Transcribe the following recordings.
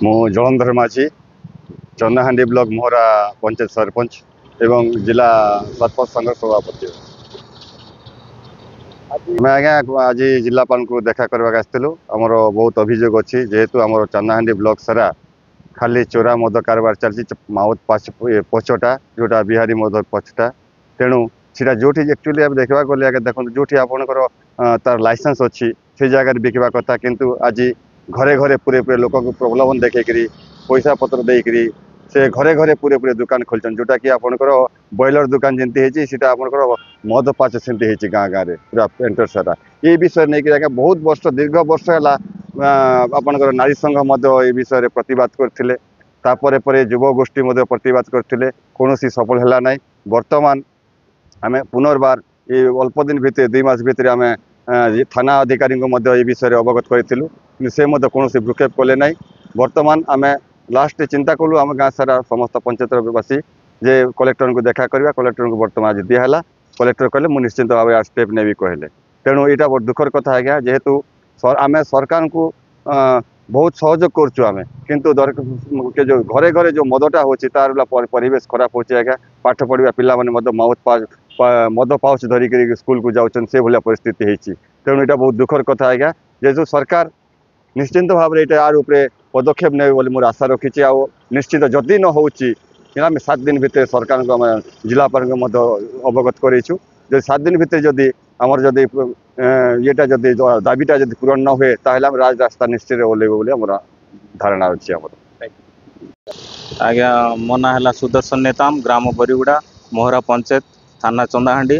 मु जलंधर माझी चन्नाहांडी ब्लॉक मोहरा पंचायत सरपंच एवं जिला सरपंच संघ सभापति। मैं आज्ञा आज जिलापाल को देखा करवाक आसलु। आमर बहुत अभियोग अच्छी जेहेतु आम चन्नाहांडी ब्लॉक सारा खाली चोरा मद कारबार चलती माउथ पछटा जोटा बिहारी मद पछटा तेणु सीटा जो एक्चुअली देखा गले आगे देखो जो आपंकर तार लाइसेंस अच्छी से जगह बिकवा कथा किंतु आज घरे घरे पूरे पूरे लोक प्रलोभन देखी पैसा पत्र देकरी से घरे घरे पूरे पूरे दुकान खोलचन जोटा कि आपंकर बॉयलर दुकान जमी सीटा आपंकर मद पाच सेमती गाँ गाँव में पूरा एंटर सारा ये विषय नहीं कि बहुत वर्ष दीर्घ वर्ष है आपंकर नारी संघ ये विषय प्रतिवाद करते युव गोष्ठी प्रतिवाद करते कौन सफल है ना। बर्तमान आम पुनर्बार ये अल्प दिन भितर 2 मास भितर आम थाना अधिकारी ये विषय अवगत करूँ से कौन भ्रूक्षेप कले ना। बर्तमान आम लास्ट चिंता कलु आम गाँ सारा समस्त पंचायतवासी जे कलेक्टर को देखा करवा कलेक्टर को बर्तमान आज दिहला कलेक्टर कहले मुझे निश्चिंत भाव स्टेप ने भी कहले तेणु यहाँ बहुत दुखर कथा है जेहेतु आम सरकार को बहुत सहयोग करें किंतु जो घरे घरे जो मदटा होची तार परिवेश खराब होची आज्ञा पाठ पढ़ा पिला माने मद पाउच धरिक स्कूल को जाऊँ से भाया परिस्थिति होती तेणु यहाँ बहुत दुखर कथा आज्ञा जेहेतु सरकार निश्चिंत भाव में यार उपरे पदक्षेप ने बोली मोर आशा रखी निश्चित जदि न होची आम 7 दिन भितर सरकार को आम जिलापाल अवगत करूँ जो 7 दिन भितर जदि आमर जदि ये जदि दाबीटा जदि पूरण न हुए ताहले हम राज रास्ता निश्चित ओल्लैबू बोली आमर धारणा अच्छी। आज्ञा मो ना है सुदर्शन नेताम ग्राम बरीगुड़ा मोहरा पंचायत थाना चंदाहांडी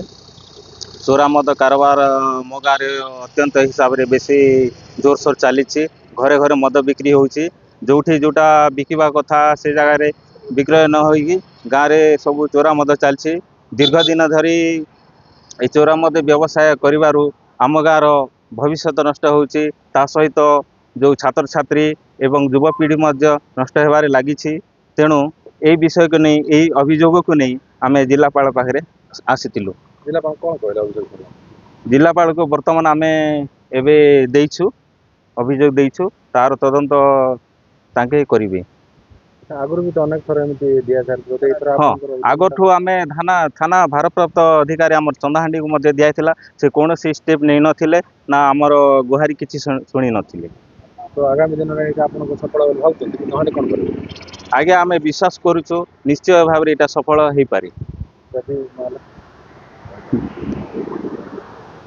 चोरा मद कारबार मो गाँव अत्यंत हिसाब से बेसी जोरसोर चली घरे घरे मद बिक्री होची जोठी जोटा बिकवा कथा से जगह विक्रय न होगी गाँव में सब चोरा मद चलती दीर्घ दिन धरी ये चोरा मद व्यवसाय करिबारु आम गाँव भविष्य नष्ट होची ता सहित जो छात्र छात्री एवं युवपीढ़ी नष्ट होबार लगी तेणु यही विषय को नहीं यही अभियोग को नहीं आम जिलापाल पाखे आसीलु। जिलापाल को बर्तमान आम एबे देइछु अभियोग देइछु तार तदंत तांके करिवे। आगुरी भी तो अनेक थर एमती दिया जाय हाँ आगठू आम थाना भारप्राप्त अधिकारी आम चंदाहांडी को मध्य दिया से कौन सी स्टेप नहीं नथिले ना आमर गुहारी किसी शुणी नथिले। तो आगामी दिन में आपन सफल भावुଛନ୍ତି नहले कोन करिवे आगे आम विश्वास करूँ निश्चय भाव में यहाँ सफल हो पारे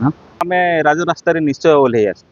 आम राजरास्त निश्चय ओल्हे आस।